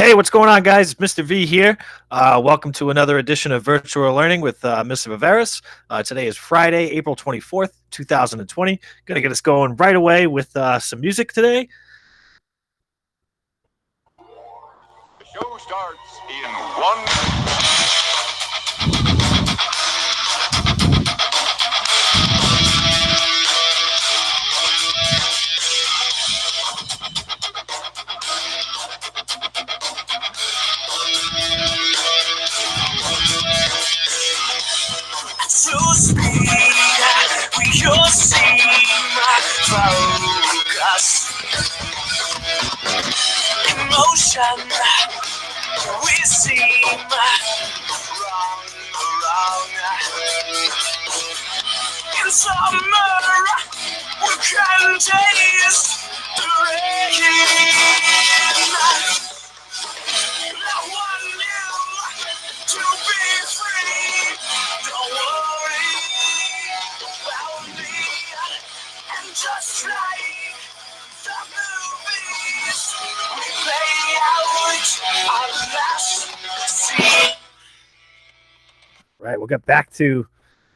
Hey, what's going on, guys? It's Mr. V here. Welcome to another edition of Virtual Learning with Mr. Viveiros. Today is Friday, April 24th, 2020. Going to get us going right away with some music today. The show starts in one. To speed, you'll see my focus. Emotion, we seem wrong. In summer, we can taste the rain. I want you to be free. Don't worry about me. And just like the movies, we play out our last scene. Right, we'll get back to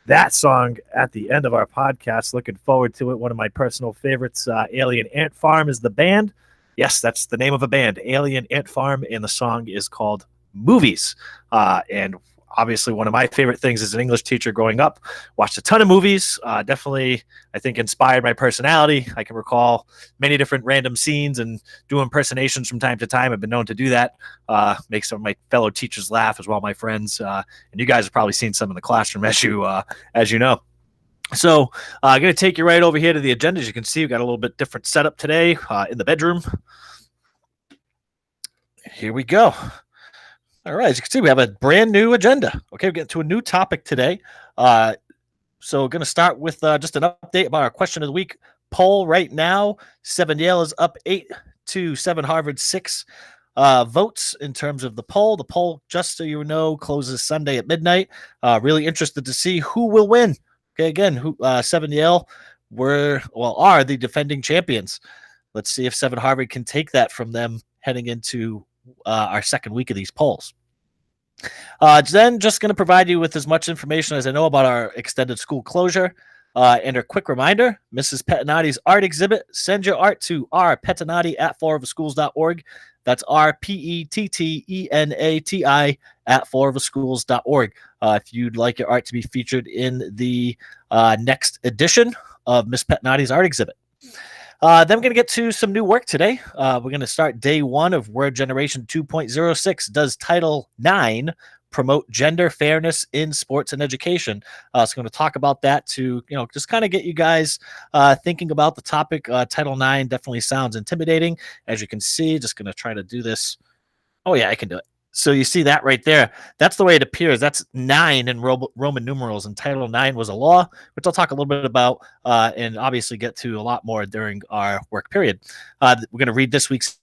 that song at the end of our podcast. Looking forward to it. One of my personal favorites, Alien Ant Farm, is the band. Yes, that's the name of a band, Alien Ant Farm, and the song is called Movies. And obviously, one of my favorite things as an English teacher growing up, watched a ton of movies. Definitely, I think, inspired my personality. I can recall many different random scenes and do impersonations from time to time. I've been known to do that. Make some of my fellow teachers laugh as well, my friends. And you guys have probably seen some in the classroom, as you know. So I'm going to take you right over here to the agenda. As you can see, we've got a little bit different setup today in the bedroom. Here we go. All right, as you can see, we have a brand new agenda. Okay, we're getting to a new topic today. So we're going to start with just an update about our question of the week poll right now. 7 Yale is up 8 to 7 Harvard 6 votes in terms of the poll. The poll, just so you know, closes Sunday at midnight. Really interested to see who will win. Okay, again, 7 Yale are the defending champions. Let's see if 7 Harvard can take that from them heading into our second week of these polls. Then just going to provide you with as much information as I know about our extended school closure. And a quick reminder, Mrs. Pettinati's art exhibit, send your art to rpettinati at fouroftheschools.org. That's RPETTENATI at fouroftheschools.org. If you'd like your art to be featured in the next edition of Miss Pettinati's art exhibit. Then we're going to get to some new work today. We're going to start day 1 of Word Generation 2.06. Does Title 9 promote gender fairness in sports and education? So I'm going to talk about that to, just kind of get you guys thinking about the topic. Title 9 definitely sounds intimidating. As you can see, just going to try to do this. Oh, yeah, I can do it. So you see that right there. That's the way it appears. That's 9 in Roman numerals, and Title 9 was a law, which I'll talk a little bit about and obviously get to a lot more during our work period. We're going to read this week's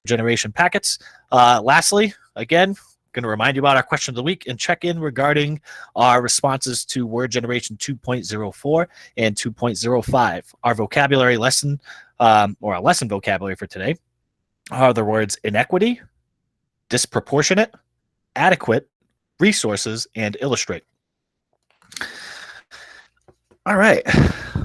generation packets. Lastly, again, going to remind you about our question of the week and check in regarding our responses to Word Generation 2.04 and 2.05. Our vocabulary lesson, or our lesson vocabulary for today, are the words inequity, disproportionate, adequate, resources, and illustrate. All right.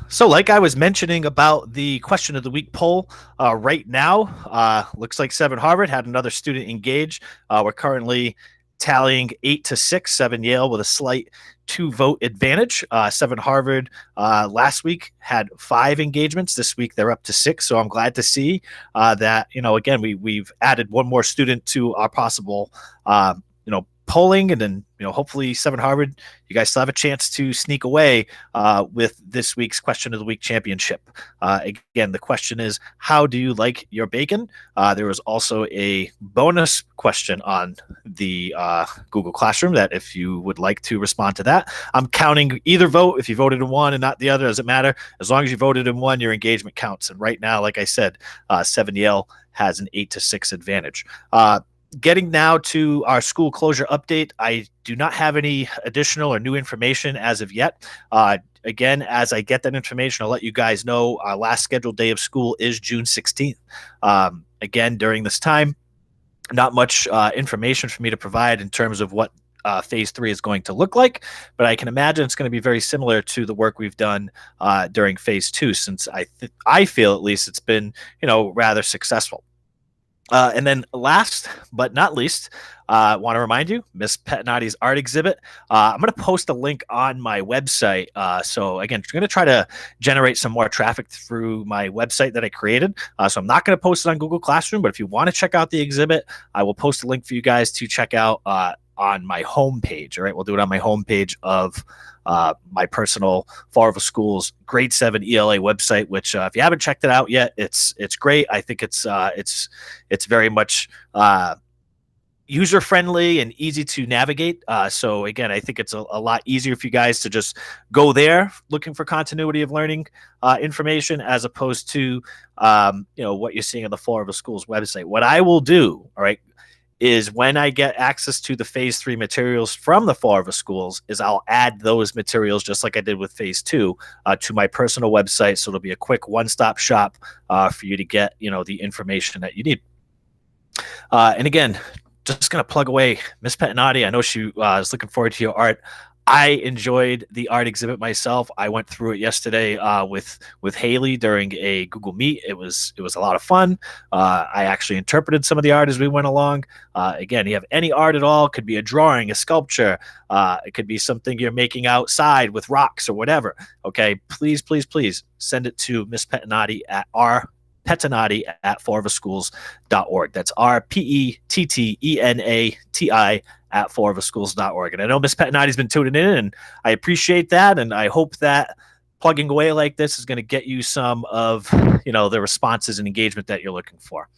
So like I was mentioning about the question of the week poll, right now, looks like 7 Harvard had another student engage. We're currently tallying 8 to 6, 7 Yale with a slight 2-vote advantage. 7 Harvard last week had 5 engagements. This week they're up to 6. So I'm glad to see that, again, we've added one more student to our possible, polling, and then hopefully 7 Harvard, you guys still have a chance to sneak away with this week's question of the week championship. Again, the question is, how do you like your bacon? There was also a bonus question on the Google Classroom that if you would like to respond to that, I'm counting either vote. If you voted in one and not the other, doesn't matter. As long as you voted in one, your engagement counts. And right now, like I said, 7 Yale has an 8 to 6 advantage. Getting now to our school closure update, I do not have any additional or new information as of yet. again, as I get that information, I'll let you guys know. Our last scheduled day of school is June 16th. Again, during this time, not much information for me to provide in terms of what phase 3 is going to look like, but I can imagine it's going to be very similar to the work we've done during phase 2, since I feel at least it's been, rather successful. And then last but not least, I want to remind you, Miss Pettinotti's art exhibit. I'm going to post a link on my website. So again, I'm going to try to generate some more traffic through my website that I created. So I'm not going to post it on Google Classroom, but if you want to check out the exhibit, I will post a link for you guys to check out on my homepage. All right, we'll do it on my homepage of my personal Fall River Schools Grade 7 ELA website, which if you haven't checked it out yet, it's great. I think it's very much user friendly and easy to navigate. So again, I think it's a lot easier for you guys to just go there looking for continuity of learning information, as opposed to what you're seeing on the Fall River Schools website. What I will do, all right, is when I get access to the phase 3 materials from the Fall River Schools, is I'll add those materials, just like I did with phase 2, to my personal website. So it'll be a quick one-stop shop for you to get, the information that you need. And again, just going to plug away Miss Pettinotti. I know she is looking forward to your art. I enjoyed the art exhibit myself. I went through it yesterday with Haley during a Google Meet. It was a lot of fun. I actually interpreted some of the art as we went along. Again, you have any art at all. It could be a drawing, a sculpture. It could be something you're making outside with rocks or whatever. Okay, please, please, please send it to Miss Pettinotti at Pettinati at fallriverschools.org. That's RPETTENATI at fallriverschools.org. And I know Miss Pettinotti's been tuning in, and I appreciate that. And I hope that plugging away like this is going to get you some of, the responses and engagement that you're looking for.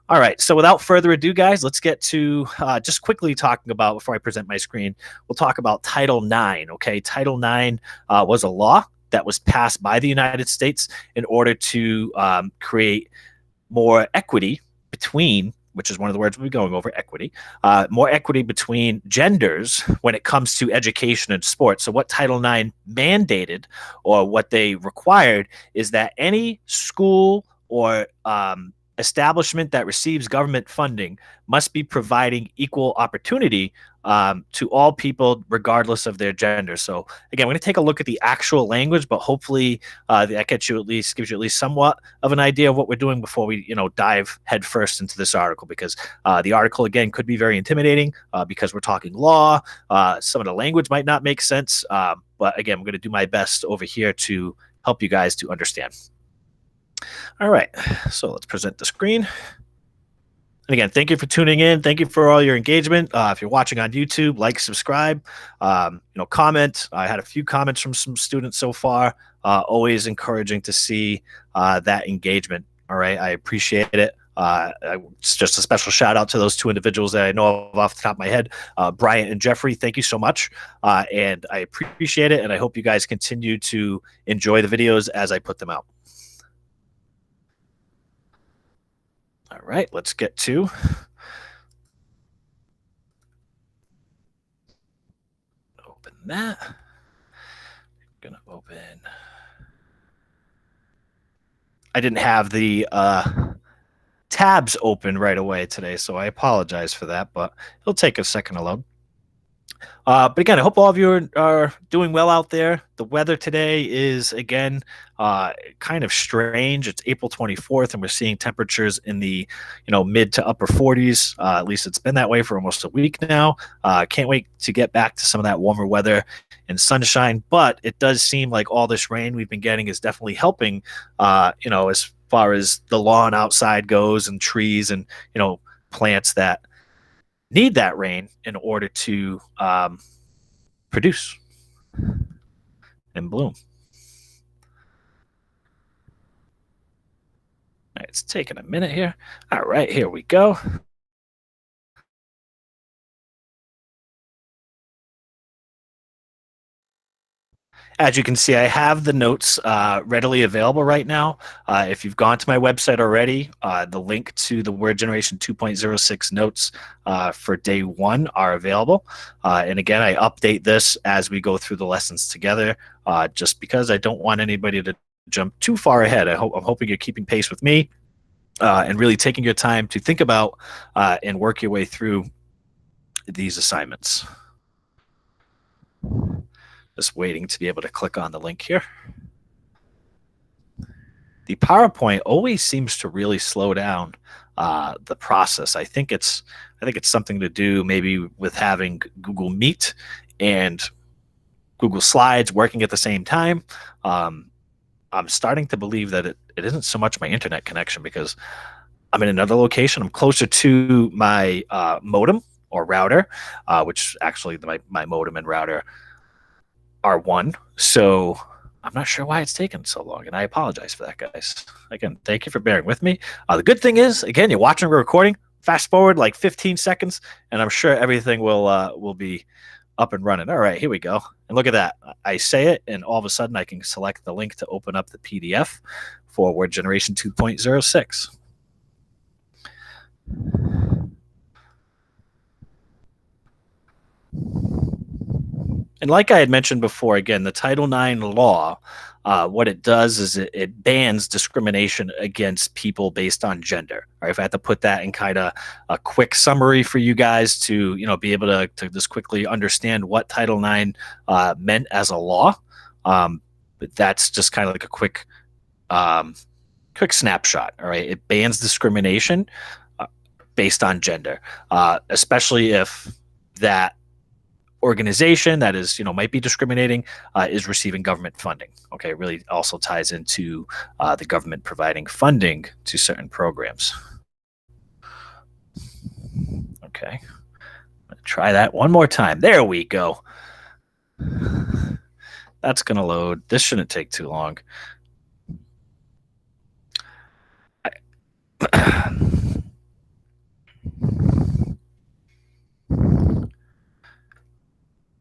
All right. So without further ado, guys, let's get to just quickly talking about, before I present my screen, we'll talk about Title IX. Okay. Title IX was a law that was passed by the United States in order to create more equity between, which is one of the words we'll be going over, equity, more equity between genders when it comes to education and sports. So what Title IX mandated, or what they required, is that any school or establishment that receives government funding must be providing equal opportunity to all people, regardless of their gender. So again, we're going to take a look at the actual language, but hopefully that gives you at least somewhat of an idea of what we're doing before we dive headfirst into this article, because the article again could be very intimidating because we're talking law. Some of the language might not make sense, but again, I'm going to do my best over here to help you guys to understand. All right, so let's present the screen. And again, thank you for tuning in. Thank you for all your engagement. If you're watching on YouTube, like, subscribe, comment. I had a few comments from some students so far. Always encouraging to see that engagement. All right, I appreciate it. It's just a special shout out to those two individuals that I know of off the top of my head, Bryant and Jeffrey. Thank you so much. And I appreciate it. And I hope you guys continue to enjoy the videos as I put them out. All right, let's get to open that. I'm gonna open. I didn't have the tabs open right away today, so I apologize for that, but it'll take a second to load. But again, I hope all of you are doing well out there. The weather today is, again, kind of strange. It's April 24th, and we're seeing temperatures in the mid to upper 40s. At least it's been that way for almost a week now. Can't wait to get back to some of that warmer weather and sunshine. But it does seem like all this rain we've been getting is definitely helping, as far as the lawn outside goes, and trees and plants that need that rain in order to produce and bloom. All right, it's taking a minute here. All right, here we go. As you can see, I have the notes readily available right now. If you've gone to my website already, the link to the Word Generation 2.06 notes for day 1 are available. And again, I update this as we go through the lessons together, just because I don't want anybody to jump too far ahead. I'm hoping you're keeping pace with me and really taking your time to think about and work your way through these assignments. Just waiting to be able to click on the link here. The PowerPoint always seems to really slow down the process. I think it's something to do maybe with having Google Meet and Google Slides working at the same time. I'm starting to believe that it isn't so much my internet connection, because I'm in another location. I'm closer to my modem or router, which actually my modem and router are one. So I'm not sure why it's taken so long, and I apologize for that, guys. Again, thank you for bearing with me. The good thing is, again, you're watching a recording. Fast forward like 15 seconds, and I'm sure everything will be up and running. All right, here we go. And look at that. I say it, and all of a sudden I can select the link to open up the PDF for Word Generation 2.06. And like I had mentioned before, again, the Title IX law, what it does is it bans discrimination against people based on gender. All right, if I had to put that in kind of a quick summary for you guys to be able to just quickly understand what Title IX meant as a law, but that's just kind of like a quick snapshot. All right, it bans discrimination based on gender, especially if that organization that is might be discriminating is receiving government funding. Okay, it really also ties into the government providing funding to certain programs. Okay, I'm gonna try that one more time. There we go. That's gonna load. This shouldn't take too long.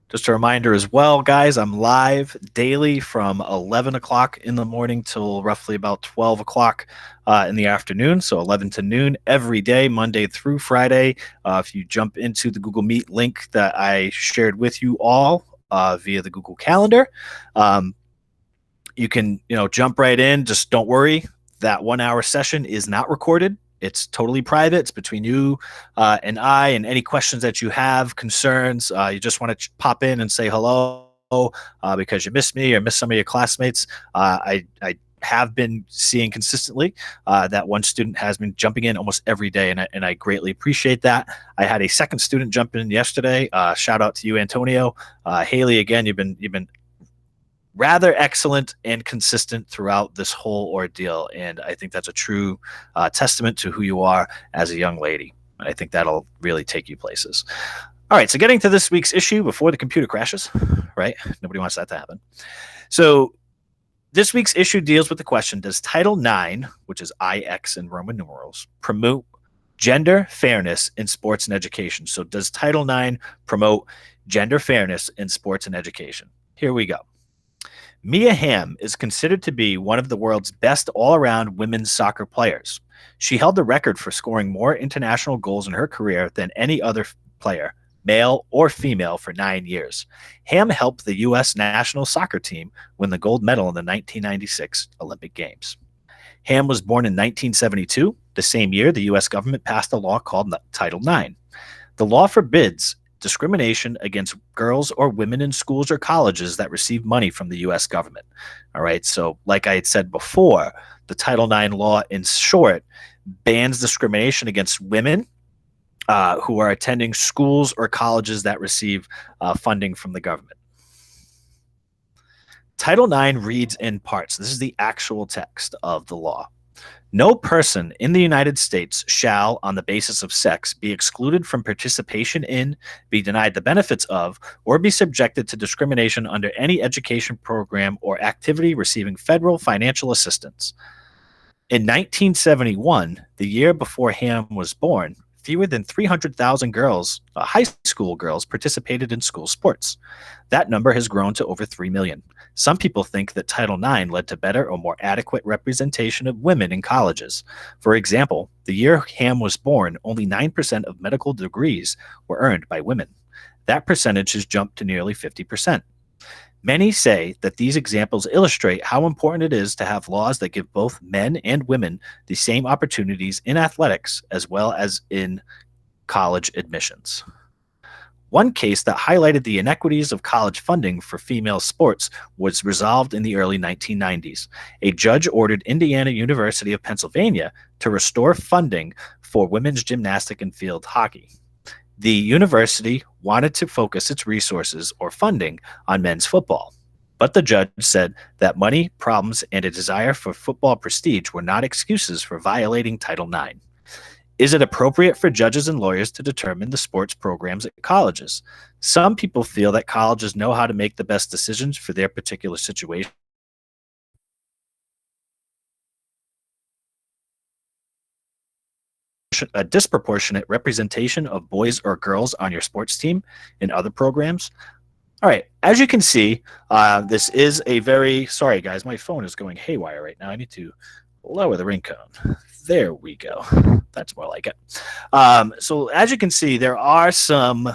Just a reminder as well, guys, I'm live daily from 11 o'clock in the morning till roughly about 12 o'clock in the afternoon. So 11 to noon every day, Monday through Friday. If you jump into the Google Meet link that I shared with you all via the Google Calendar, you can jump right in. Just don't worry. That 1 hour session is not recorded. It's totally private. It's between you and I, and any questions that you have, concerns, you just want to pop in and say hello because you missed me or missed some of your classmates. I have been seeing consistently that one student has been jumping in almost every day, and I greatly appreciate that. I had a second student jump in yesterday. Shout out to you, Antonio. Haley, again, you've been rather excellent and consistent throughout this whole ordeal, and I think that's a true testament to who you are as a young lady. I think that'll really take you places. All right, so getting to this week's issue before the computer crashes, right? Nobody wants that to happen. So this week's issue deals with the question, does Title IX, which is IX in Roman numerals, promote gender fairness in sports and education? So does Title IX promote gender fairness in sports and education? Here we go. Mia Hamm is considered to be one of the world's best all-around women's soccer players. She held the record for scoring more international goals in her career than any other player, male or female, for 9 years. Hamm helped the U.S. national soccer team win the gold medal in the 1996 Olympic Games. Hamm was born in 1972, the same year the U.S. government passed a law called Title IX. The law forbids discrimination against girls or women in schools or colleges that receive money from the U.S. government. All right, so like I had said before, the Title IX law, in short, bans discrimination against women who are attending schools or colleges that receive funding from the government. Title IX reads in parts. This is the actual text of the law. No person in the United States shall, on the basis of sex, be excluded from participation in, be denied the benefits of, or be subjected to discrimination under any education program or activity receiving federal financial assistance. In 1971, the year before Hamm was born, fewer than 300,000 girls, high school girls, participated in school sports. That number has grown to over 3 million. Some people think that Title IX led to better or more adequate representation of women in colleges. For example, the year Ham was born, only 9% of medical degrees were earned by women. That percentage has jumped to nearly 50%. Many say that these examples illustrate how important it is to have laws that give both men and women the same opportunities in athletics as well as in college admissions. One case that highlighted the inequities of college funding for female sports was resolved in the early 1990s. A judge ordered Indiana University of Pennsylvania to restore funding for women's gymnastic and field hockey. The university wanted to focus its resources or funding on men's football, but the judge said that money, problems, and a desire for football prestige were not excuses for violating Title IX. Is it appropriate for judges and lawyers to determine the sports programs at colleges? Some people feel that colleges know how to make the best decisions for their particular situation. A disproportionate representation of boys or girls on your sports team and other programs. All right, as you can see, this is a very, sorry guys, my phone is going haywire right now. I need to lower the ringtone. There we go. That's more like it. So as you can see, there are some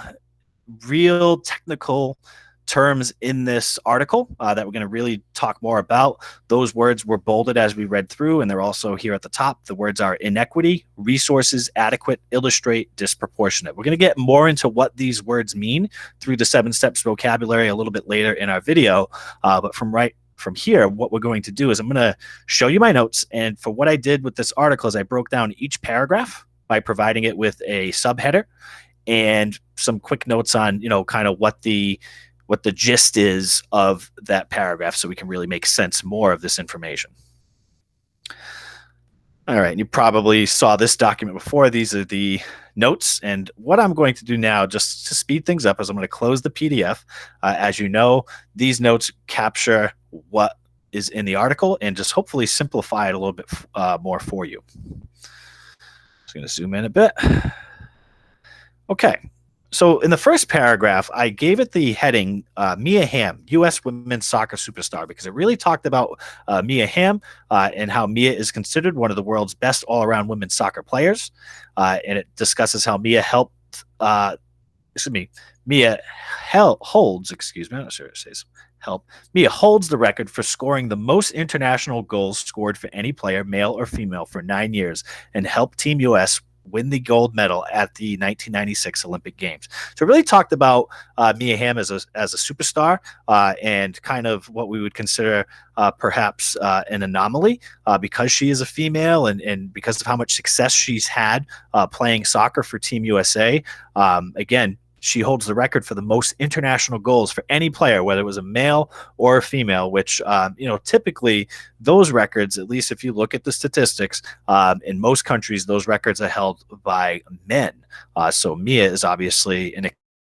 real technical terms in this article that we're going to really talk more about. Those words were bolded as we read through, and they're also here at the top. The words are inequity, resources, adequate, illustrate, disproportionate. We're going to get more into what these words mean through the 7 steps vocabulary a little bit later in our video, but from here, what we're going to do is I'm going to show you my notes, and for what I did with this article is I broke down each paragraph by providing it with a subheader and some quick notes on, kind of what the gist is of that paragraph so we can really make sense more of this information. All right, you probably saw this document before. These are the notes, and what I'm going to do now, just to speed things up, is I'm going to close the PDF. As you know, these notes capture what is in the article and just hopefully simplify it a little bit more for you. Just going to zoom in a bit. Okay. So in the first paragraph, I gave it the heading, Mia Hamm, U.S. women's soccer superstar, because it really talked about Mia Hamm and how Mia is considered one of the world's best all-around women's soccer players. And it discusses how Mia holds the record for scoring the most international goals scored for any player, male or female, for 9 years, and helped Team U.S. win the gold medal at the 1996 Olympic Games. So it really talked about Mia Hamm as a superstar and kind of what we would consider perhaps an anomaly because she is a female and because of how much success she's had playing soccer for Team USA. Again, she holds the record for the most international goals for any player, whether it was a male or a female, which, typically those records, at least if you look at the statistics, in most countries, those records are held by men. So Mia is obviously an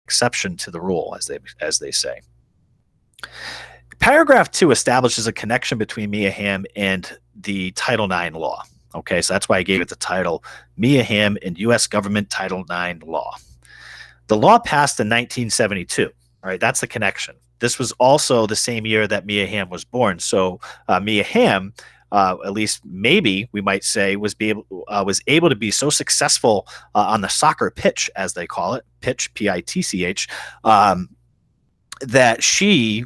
exception to the rule, as they say. Paragraph 2 establishes a connection between Mia Hamm and the Title IX law. Okay, so that's why I gave it the title, Mia Hamm and U.S. Government Title IX Law. The law passed in 1972. All right, that's the connection. This was also the same year that Mia Hamm was born. So Mia Hamm, at least maybe we might say, was able to be so successful on the soccer pitch, as they call it, pitch, P-I-T-C-H, that she,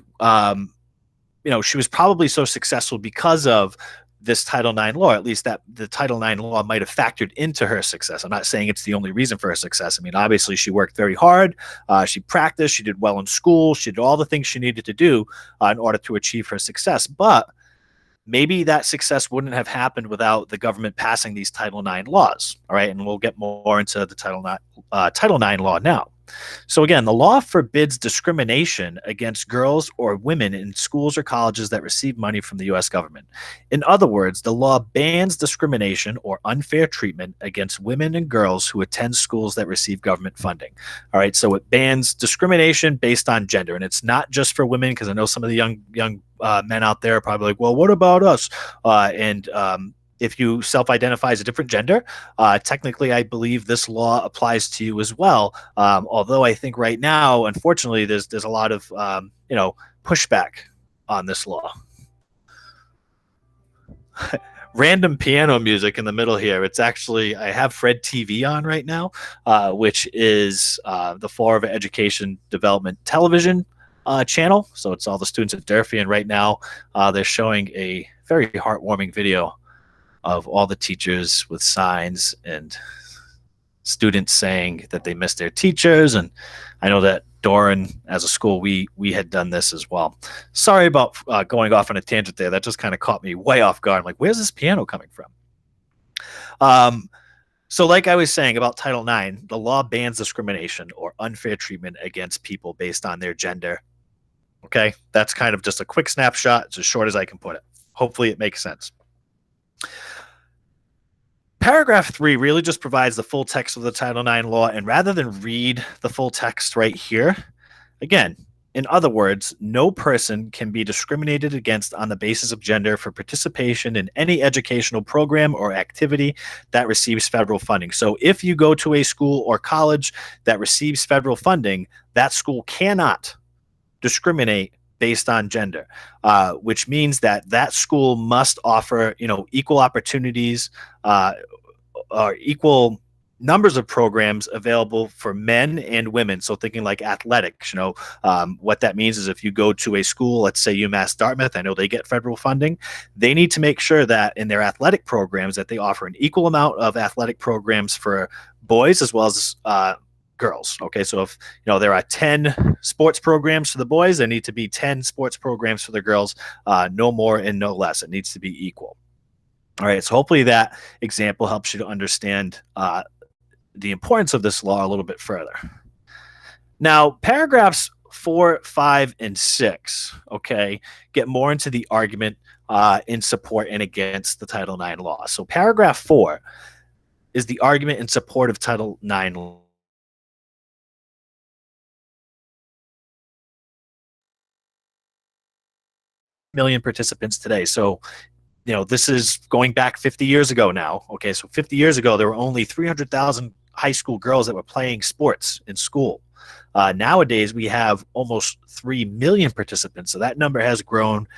she was probably so successful because of this Title IX law, at least that the Title IX law might have factored into her success. I'm not saying it's the only reason for her success. I mean, obviously she worked very hard. She practiced, she did well in school, she did all the things she needed to do in order to achieve her success. But maybe that success wouldn't have happened without the government passing these Title IX laws. All right. And we'll get more into the Title IX law now. So again, the law forbids discrimination against girls or women in schools or colleges that receive money from the U.S. government. In other words, the law bans discrimination or unfair treatment against women and girls who attend schools that receive government funding. All right, so it bans discrimination based on gender, and it's not just for women, because I know some of the young men out there are probably like, well, what about us? if you self-identify as a different gender, technically, I believe this law applies to you as well. Although I think right now, unfortunately, there's a lot of pushback on this law. Random piano music in the middle here. It's actually, I have Fred TV on right now, which is the Florida Education Development Television channel. So it's all the students at Durfee, and right now they're showing a very heartwarming video of all the teachers with signs and students saying that they miss their teachers. And I know that Doran, as a school, we had done this as well. Sorry about going off on a tangent there. That just kind of caught me way off guard. I'm like, where's this piano coming from? So like I was saying about Title IX, the law bans discrimination or unfair treatment against people based on their gender. Okay, that's kind of just a quick snapshot. It's as short as I can put it. Hopefully it makes sense. Paragraph 3 really just provides the full text of the Title IX law, and rather than read the full text right here, again, in other words, no person can be discriminated against on the basis of gender for participation in any educational program or activity that receives federal funding. So if you go to a school or college that receives federal funding, that school cannot discriminate based on gender, which means that that school must offer, equal opportunities, or equal numbers of programs available for men and women. So thinking like athletics, what that means is if you go to a school, let's say UMass Dartmouth, I know they get federal funding. They need to make sure that in their athletic programs that they offer an equal amount of athletic programs for boys as well as girls. Okay, so if there are 10 sports programs for the boys, there need to be 10 sports programs for the girls, no more and no less. It needs to be equal. All right, so hopefully that example helps you to understand the importance of this law a little bit further. Now, paragraphs 4, 5, and 6, okay, get more into the argument in support and against the Title IX law. So paragraph 4 is the argument in support of Title IX law. Million participants today. So this is going back 50 years ago now. Okay, so 50 years ago, there were only 300,000 high school girls that were playing sports in school. Nowadays, we have almost 3 million participants. So that number has grown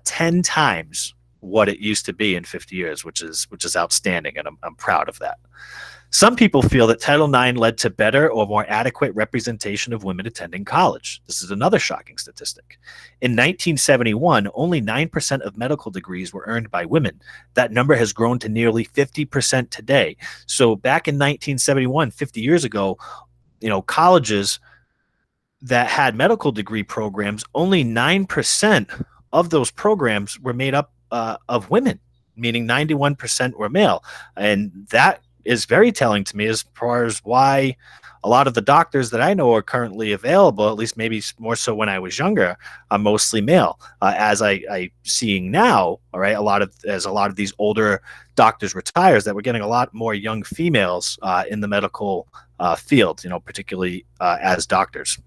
10 times what it used to be in 50 years, which is outstanding, and I'm proud of that. Some people feel that Title IX led to better or more adequate representation of women attending college. This is another shocking statistic. In 1971, only 9% of medical degrees were earned by women. That number has grown to nearly 50% today. So back in 1971, 50 years ago, colleges that had medical degree programs, only 9% of those programs were made up of women, meaning 91% were male. And that is very telling to me as far as why a lot of the doctors that I know are currently available, at least maybe more so when I was younger, are mostly male. As I seeing now, all right, as a lot of these older doctors retires, that we're getting a lot more young females in the medical field, particularly as doctors.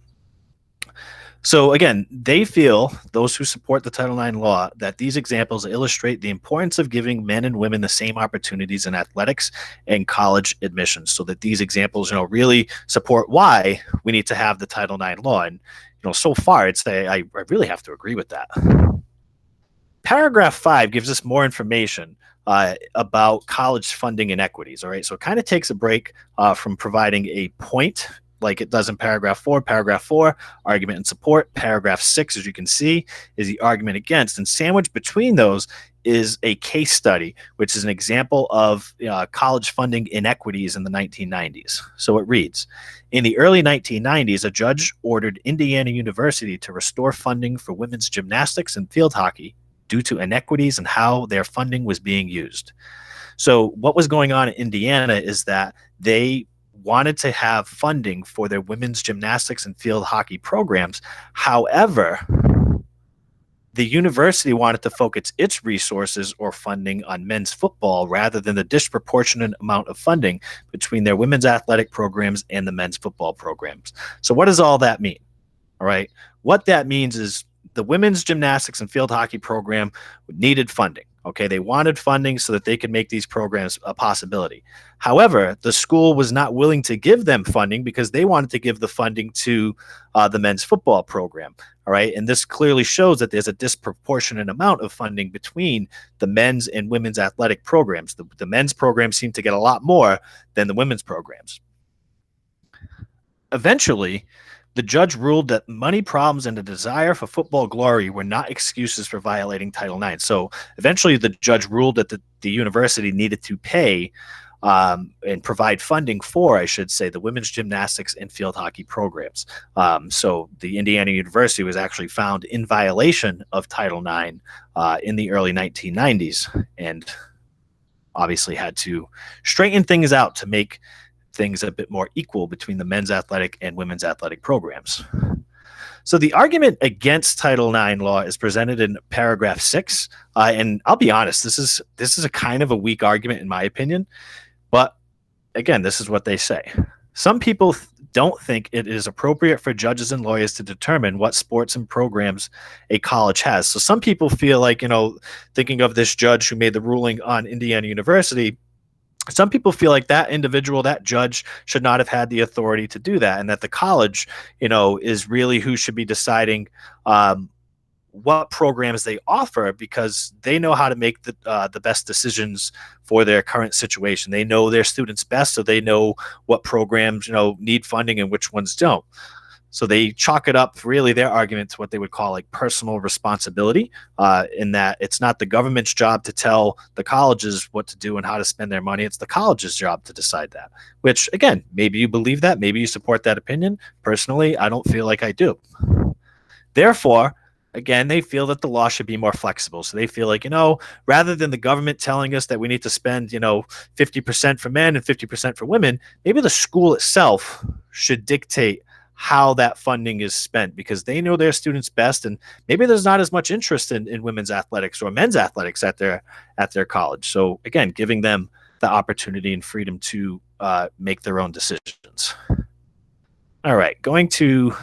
So again, they feel, those who support the Title IX law, that these examples illustrate the importance of giving men and women the same opportunities in athletics and college admissions, so that these examples, really support why we need to have the Title IX law. And, so far, I really have to agree with that. Paragraph 5 gives us more information about college funding inequities. All right, so it kind of takes a break from providing a point like it does in paragraph 4. Paragraph 4, argument in support. Paragraph 6, as you can see, is the argument against. And sandwiched between those is a case study, which is an example of college funding inequities in the 1990s. So it reads, in the early 1990s, a judge ordered Indiana University to restore funding for women's gymnastics and field hockey due to inequities in how their funding was being used. So what was going on in Indiana is that they wanted to have funding for their women's gymnastics and field hockey programs. However, the university wanted to focus its resources or funding on men's football rather than the disproportionate amount of funding between their women's athletic programs and the men's football programs. So what does all that mean? All right. What that means is the women's gymnastics and field hockey program needed funding. Okay, they wanted funding so that they could make these programs a possibility. However, the school was not willing to give them funding because they wanted to give the funding to the men's football program. All right, and this clearly shows that there's a disproportionate amount of funding between the men's and women's athletic programs. The men's programs seem to get a lot more than the women's programs. Eventually, the judge ruled that money problems and a desire for football glory were not excuses for violating Title IX. So eventually, the judge ruled that the university needed to pay and provide funding for, I should say, the women's gymnastics and field hockey programs. So the Indiana University was actually found in violation of Title IX in the early 1990s, and obviously had to straighten things out to make things a bit more equal between the men's athletic and women's athletic programs. So the argument against Title IX law is presented in paragraph 6, and I'll be honest, this is a kind of a weak argument in my opinion, but again, this is what they say. Some people don't think it is appropriate for judges and lawyers to determine what sports and programs a college has. So some people feel like, thinking of this judge who made the ruling on Indiana University, some people feel like that individual, that judge, should not have had the authority to do that, and that the college, is really who should be deciding what programs they offer, because they know how to make the best decisions for their current situation. They know their students best, so they know what programs need funding and which ones don't. So they chalk it up, really, their argument, to what they would call like personal responsibility, in that it's not the government's job to tell the colleges what to do and how to spend their money. It's the college's job to decide that, which, again, maybe you believe that, maybe you support that opinion. Personally, I don't feel like I do. Therefore, again, they feel that the law should be more flexible. So they feel like, rather than the government telling us that we need to spend, 50% for men and 50% for women, maybe the school itself should dictate how that funding is spent, because they know their students best, and maybe there's not as much interest in women's athletics or men's athletics at their college. So again, giving them the opportunity and freedom to make their own decisions. All right, going to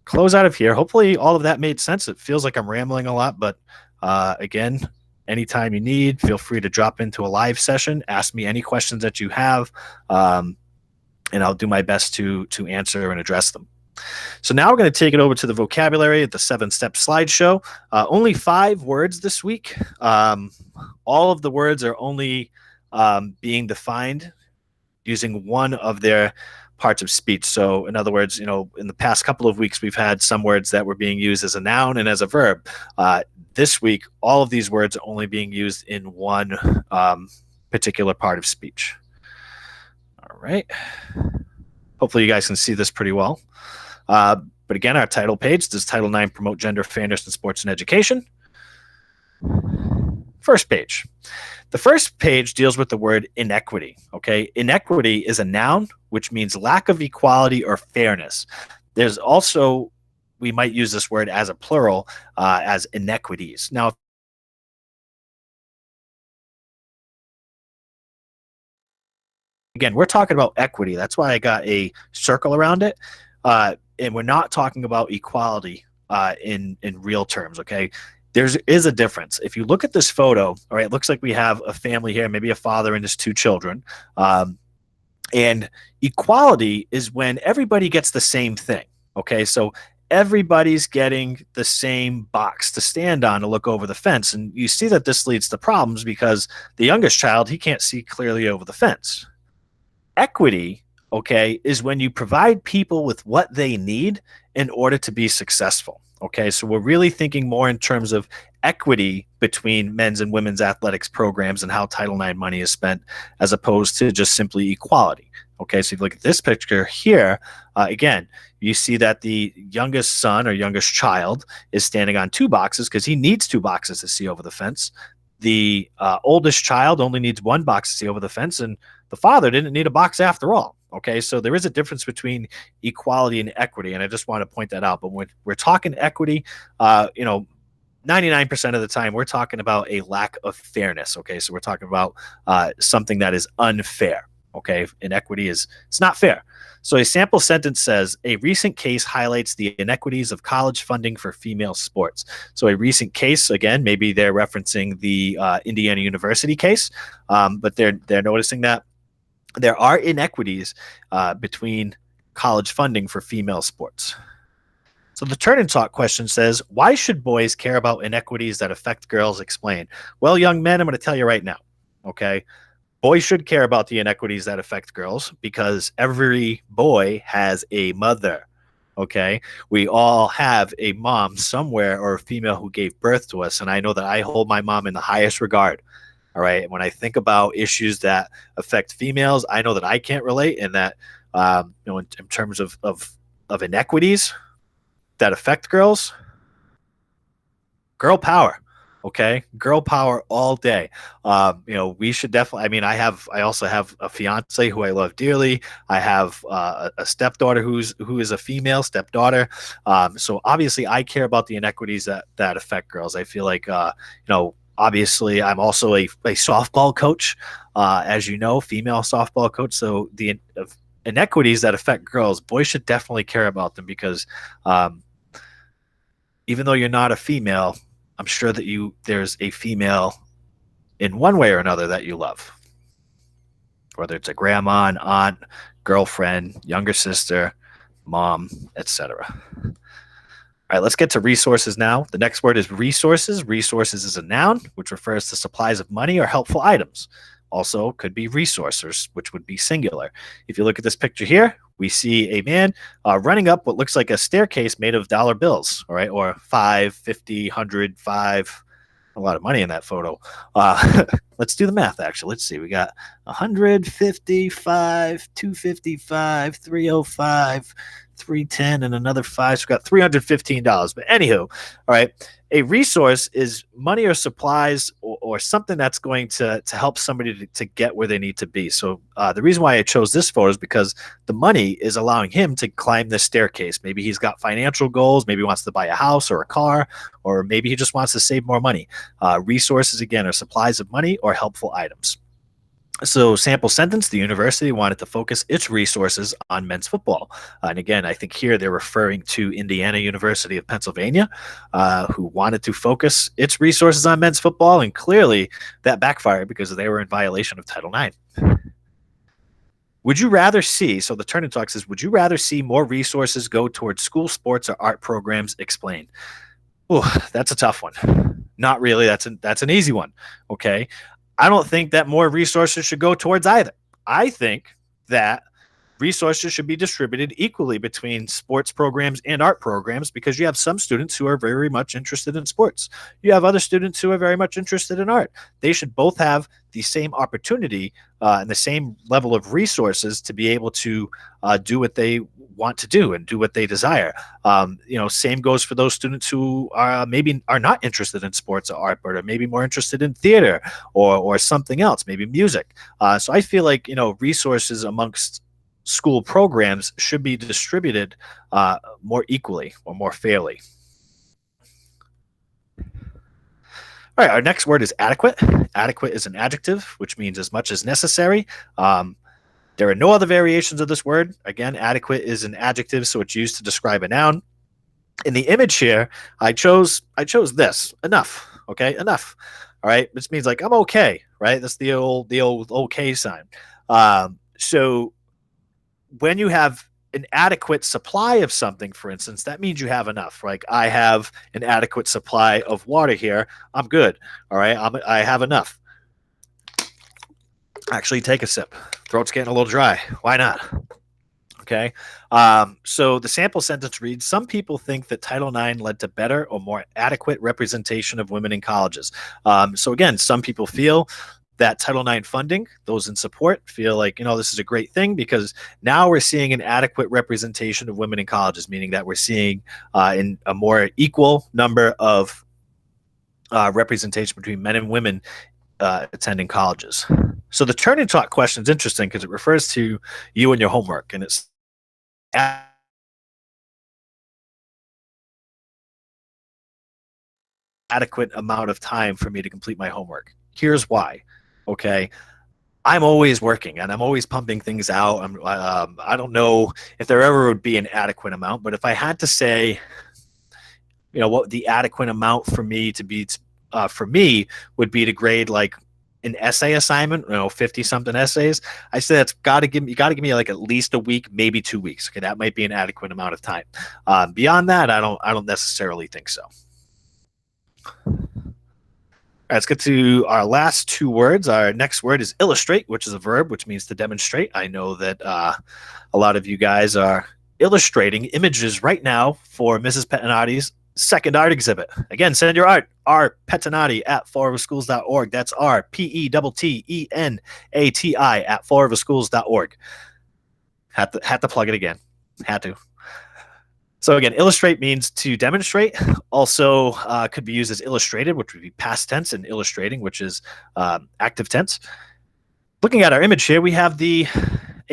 close out of here. Hopefully all of that made sense. It feels like I'm rambling a lot, but again, anytime you need, feel free to drop into a live session, ask me any questions that you have, and I'll do my best to answer and address them. So now we're going to take it over to the vocabulary at the 7-step slideshow. Only 5 words this week. All of the words are only being defined using one of their parts of speech. So in other words, in the past couple of weeks, we've had some words that were being used as a noun and as a verb. This week, all of these words are only being used in one particular part of speech. All right. Hopefully you guys can see this pretty well. But again, our title page, does Title IX promote gender fairness in sports and education? First page. The first page deals with the word inequity. Okay, inequity is a noun, which means lack of equality or fairness. There's also, we might use this word as a plural, as inequities. Now, again, we're talking about equity. That's why I got a circle around it. And we're not talking about equality in real terms, okay? There is a difference. If you look at this photo, all right, it looks like we have a family here, maybe a father and his 2 children. And equality is when everybody gets the same thing, okay? So everybody's getting the same box to stand on to look over the fence. And you see that this leads to problems because the youngest child, he can't see clearly over the fence. Equity, okay, is when you provide people with what they need in order to be successful. Okay, so we're really thinking more in terms of equity between men's and women's athletics programs and how Title IX money is spent, as opposed to just simply equality. Okay, so if you look at this picture here, again, you see that the youngest son or youngest child is standing on 2 boxes because he needs 2 boxes to see over the fence. The oldest child only needs 1 box to see over the fence, and the father didn't need a box after all. Okay, so there is a difference between equality and equity, and I just want to point that out. But when we're talking equity, 99% of the time we're talking about a lack of fairness. Okay, so we're talking about something that is unfair. Okay, inequity it's not fair. So a sample sentence says a recent case highlights the inequities of college funding for female sports. So a recent case, again, maybe they're referencing the Indiana University case, but they're noticing that there are inequities between college funding for female sports. So the turn and talk question says, why should boys care about inequities that affect girls? Explain. Well, young men, I'm going to tell you right now. Okay. Boys should care about the inequities that affect girls because every boy has a mother. Okay. We all have a mom somewhere or a female who gave birth to us. And I know that I hold my mom in the highest regard. All right. When I think about issues that affect females, I know that I can't relate, and that, in terms of inequities that affect girls, girl power. Okay, girl power all day. We should definitely. I mean, I also have a fiance who I love dearly. I have a stepdaughter who is a female stepdaughter. So obviously, I care about the inequities that affect girls. I feel like, obviously, I'm also a softball coach, as you know, female softball coach. So the inequities that affect girls, boys should definitely care about them because, even though you're not a female, I'm sure that there's a female in one way or another that you love, whether it's a grandma, an aunt, girlfriend, younger sister, mom, etc. All right, let's get to resources now. The next word is resources. Resources is a noun, which refers to supplies of money or helpful items. Also could be resources, which would be singular. If you look at this picture here, we see a man running up what looks like a staircase made of dollar bills, all right, or 5, 50, 100, 5. A lot of money in that photo. Let's do the math, actually. Let's see. We got 155, 255, 305, 310, and another 5. So we got $315. But anywho, all right, a resource is money or supplies or something that's going to help somebody to get where they need to be. So the reason why I chose this photo is because the money is allowing him to climb this staircase. Maybe he's got financial goals. Maybe he wants to buy a house or a car, or maybe he just wants to save more money. Resources, again, are supplies of money or helpful items. So, sample sentence, the university wanted to focus its resources on men's football. And again, I think here they're referring to Indiana University of Pennsylvania, who wanted to focus its resources on men's football. And clearly that backfired because they were in violation of Title IX. Would you rather see, so the turn and talk says, would you rather see more resources go towards school sports or art programs? Explain. Oh, that's a tough one. Not really. That's an easy one. Okay. I don't think that more resources should go towards either. I think that resources should be distributed equally between sports programs and art programs because you have some students who are very much interested in sports. You have other students who are very much interested in art. They should both have the same opportunity and the same level of resources to be able to do what they want to do and do what they desire. Same goes for those students who maybe are not interested in sports or art, but are maybe more interested in theater or something else, maybe music. So I feel like resources amongst school programs should be distributed more equally or more fairly. All right, our next word is adequate. Adequate is an adjective, which means as much as necessary. There are no other variations of this word. Again, adequate is an adjective, so it's used to describe a noun. In the image here, I chose this. Enough. Okay, enough. All right, this means like I'm okay. Right, that's the old okay sign. So when you have an adequate supply of something, for instance, that means you have enough. Like I have an adequate supply of water here. I'm good. All right, I have enough. Actually, take a sip. Throat's getting a little dry. Why not? Okay. So the sample sentence reads, some people think that Title IX led to better or more adequate representation of women in colleges. So again, some people feel that Title IX funding, those in support, feel like, this is a great thing because now we're seeing an adequate representation of women in colleges, meaning that we're seeing in a more equal number of representation between men and women attending colleges. So the turn and talk question is interesting because it refers to you and your homework, and it's adequate amount of time for me to complete my homework. Here's why. Okay. I'm always working and I'm always pumping things out. I don't know if there ever would be an adequate amount, but if I had to say, what the adequate amount for me to be, for me would be to grade like an essay assignment, 50 something essays. I say that's you got to give me like at least a week, maybe 2 weeks. Okay. That might be an adequate amount of time. Beyond that, I don't necessarily think so. All right, let's get to our last two words. Our next word is illustrate, which is a verb, which means to demonstrate. I know that a lot of you guys are illustrating images right now for Mrs. Pettinati's second art exhibit. Again, send your art, rpettinati@fallriverschools.org. That's RPETTENATI at fallriverschools.org. Had to plug it again. Had to. So again, illustrate means to demonstrate. Also could be used as illustrated, which would be past tense, and illustrating, which is active tense. Looking at our image here, we have a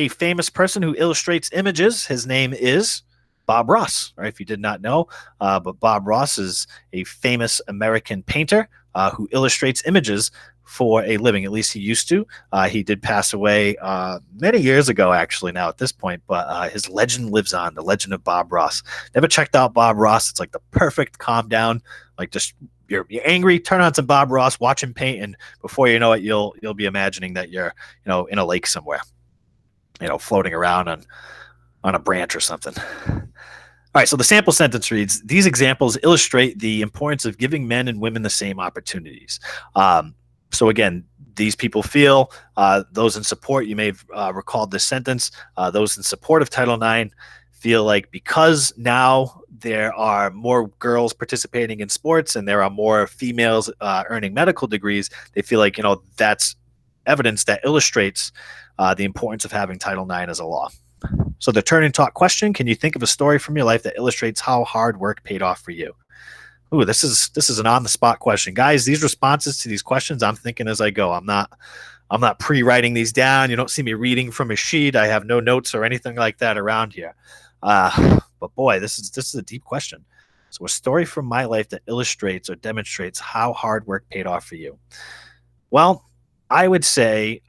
famous person who illustrates images. His name is Bob Ross. Right? If you did not know, but Bob Ross is a famous American painter who illustrates images for a living. At least he used to. He did pass away many years ago, actually, now at this point, but his legend lives on, the legend of Bob Ross. Never checked out Bob Ross? It's like the perfect calm down, like just you're angry, turn on some Bob Ross, watch him paint, and before you know it, you'll be imagining that you're in a lake somewhere, floating around on a branch or something. All right, so the sample sentence reads, these examples illustrate the importance of giving men and women the same opportunities. So again, these people feel, those in support, you may have recalled this sentence, those in support of Title IX feel like because now there are more girls participating in sports and there are more females earning medical degrees, they feel like, that's evidence that illustrates the importance of having Title IX as a law. So the turn and talk question, can you think of a story from your life that illustrates how hard work paid off for you? Ooh, this is an on-the-spot question. Guys, these responses to these questions, I'm thinking as I go. I'm not pre-writing these down. You don't see me reading from a sheet. I have no notes or anything like that around here. But boy, this is a deep question. So a story from my life that illustrates or demonstrates how hard work paid off for you. Well, I would say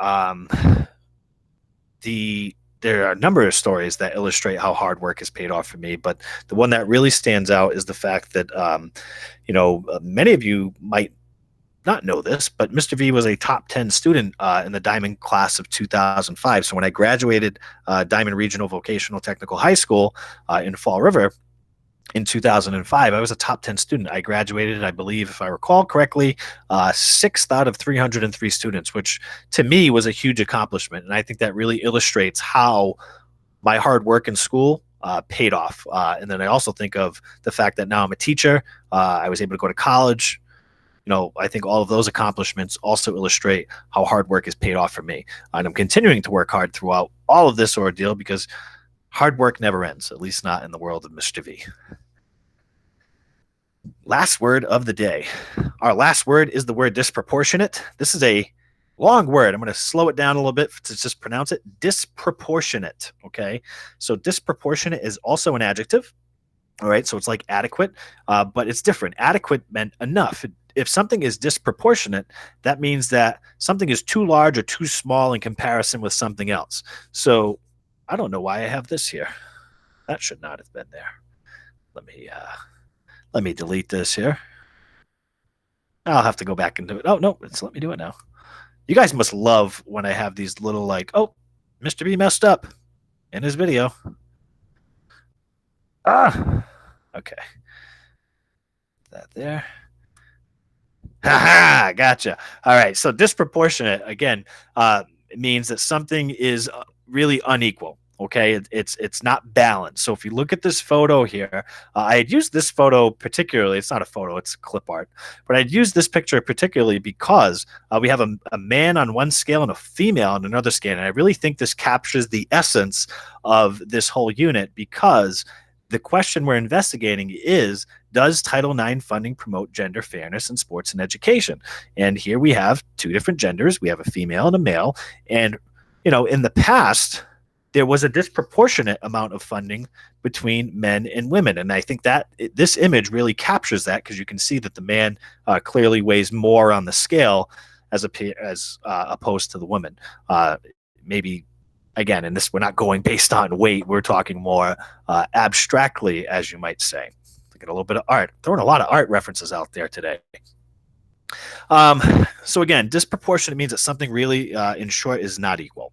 there are a number of stories that illustrate how hard work has paid off for me, but the one that really stands out is the fact that, many of you might not know this, but Mr. V was a top 10 student in the Diamond class of 2005. So when I graduated Diamond Regional Vocational Technical High School in Fall River, in 2005, I was a top 10 student. I graduated, I believe, if I recall correctly, 6th out of 303 students, which to me was a huge accomplishment. And I think that really illustrates how my hard work in school paid off. And then I also think of the fact that now I'm a teacher. I was able to go to college. I think all of those accomplishments also illustrate how hard work has paid off for me. And I'm continuing to work hard throughout all of this ordeal because hard work never ends, at least not in the world of Mr. V. Last word of the day. Our last word is the word disproportionate. This is a long word. I'm going to slow it down a little bit to just pronounce it. Disproportionate. Okay. So disproportionate is also an adjective. All right. So it's like adequate, but it's different. Adequate meant enough. If something is disproportionate, that means that something is too large or too small in comparison with something else. So I don't know why I have this here. That should not have been there. Let me delete this here. I'll have to go back and do it. Oh, no, it's let me do it now. You guys must love when I have these little like, oh, Mr. B messed up in his video. Okay. That there. Haha, gotcha. All right. So disproportionate, again, it means that something is really unequal. Okay, it's not balanced. So if you look at this photo here, I had used this photo particularly. It's not a photo; it's clip art. But I'd used this picture particularly because we have a man on one scale and a female on another scale, and I really think this captures the essence of this whole unit because the question we're investigating is, does Title IX funding promote gender fairness in sports and education? And here we have two different genders. We have a female and a male, and in the past, there was a disproportionate amount of funding between men and women. And I think that this image really captures that because you can see that the man clearly weighs more on the scale as opposed to the women. Maybe again, and this we're not going based on weight. We're talking more abstractly, as you might say. Look at a little bit of art. Throwing a lot of art references out there today. So again, disproportionate means that something really, in short, is not equal.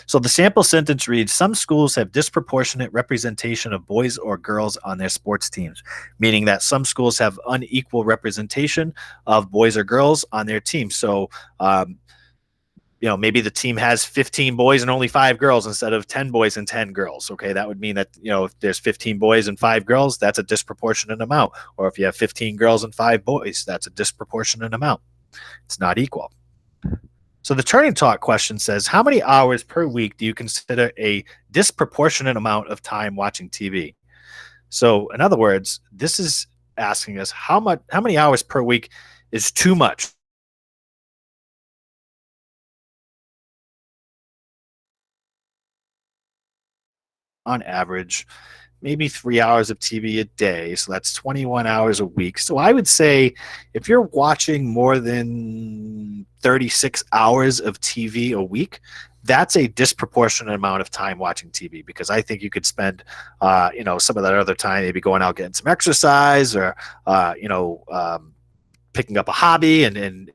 So the sample sentence reads, some schools have disproportionate representation of boys or girls on their sports teams, meaning that some schools have unequal representation of boys or girls on their team. So, maybe the team has 15 boys and only 5 girls instead of 10 boys and 10 girls. Okay, that would mean that, if there's 15 boys and 5 girls, that's a disproportionate amount. Or if you have 15 girls and 5 boys, that's a disproportionate amount. It's not equal. So the Turning Talk question says, how many hours per week do you consider a disproportionate amount of time watching TV? So in other words, this is asking us how many hours per week is too much. On average, maybe 3 hours of TV a day. So that's 21 hours a week. So I would say if you're watching more than 36 hours of TV a week, that's a disproportionate amount of time watching TV, because I think you could spend, some of that other time maybe going out getting some exercise, or, picking up a hobby and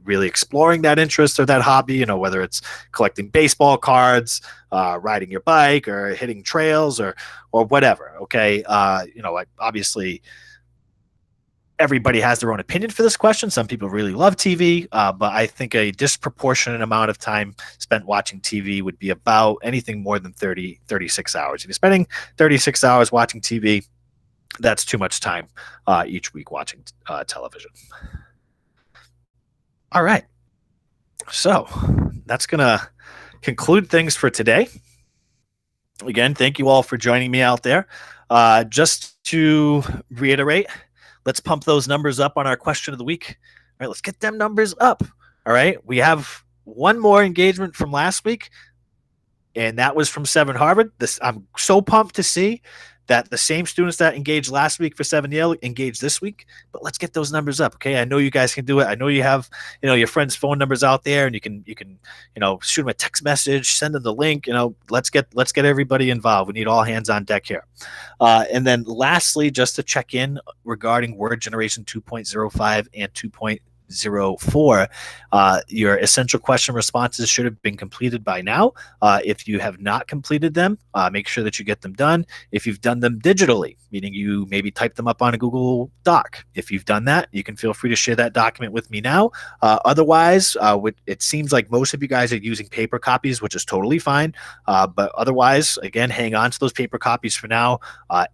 really exploring that interest or that hobby, whether it's collecting baseball cards, riding your bike, or hitting trails, or whatever. Okay. Obviously everybody has their own opinion for this question. Some people really love TV, but I think a disproportionate amount of time spent watching TV would be about anything more than 36 hours. If you're spending 36 hours watching TV, that's too much time each week watching television. All right. So that's going to conclude things for today. Again, thank you all for joining me out there. Just to reiterate, let's pump those numbers up on our question of the week. All right, let's get them numbers up. All right, we have one more engagement from last week, and that was from 7 Harvard. I'm so pumped to see that the same students that engaged last week for 7 Yale engaged this week. But let's get those numbers up, okay? I know you guys can do it. I know you have, your friends' phone numbers out there, and you can, shoot them a text message, send them the link. Let's get everybody involved. We need all hands on deck here. And then lastly, just to check in regarding Word Generation 2.05 and 2.04, your essential question responses should have been completed by now. If you have not completed them, make sure that you get them done. If you've done them digitally, meaning you maybe type them up on a Google Doc, if you've done that, you can feel free to share that document with me now. Otherwise, it seems like most of you guys are using paper copies, which is totally fine. But otherwise, again, hang on to those paper copies for now.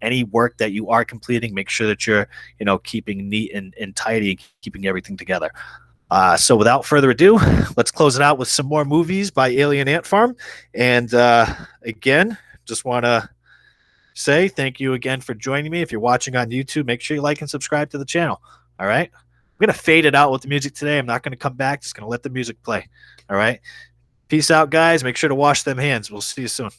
Any work that you are completing, make sure that you're, keeping neat and tidy, keeping everything together. So without further ado, let's close it out with some more movies by Alien Ant Farm. And again, just want to say thank you again for joining me. If you're watching on YouTube, make sure you like and subscribe to the channel. All right. I'm going to fade it out with the music today. I'm not going to come back. Just going to let the music play. All right. Peace out, guys. Make sure to wash them hands. We'll see you soon.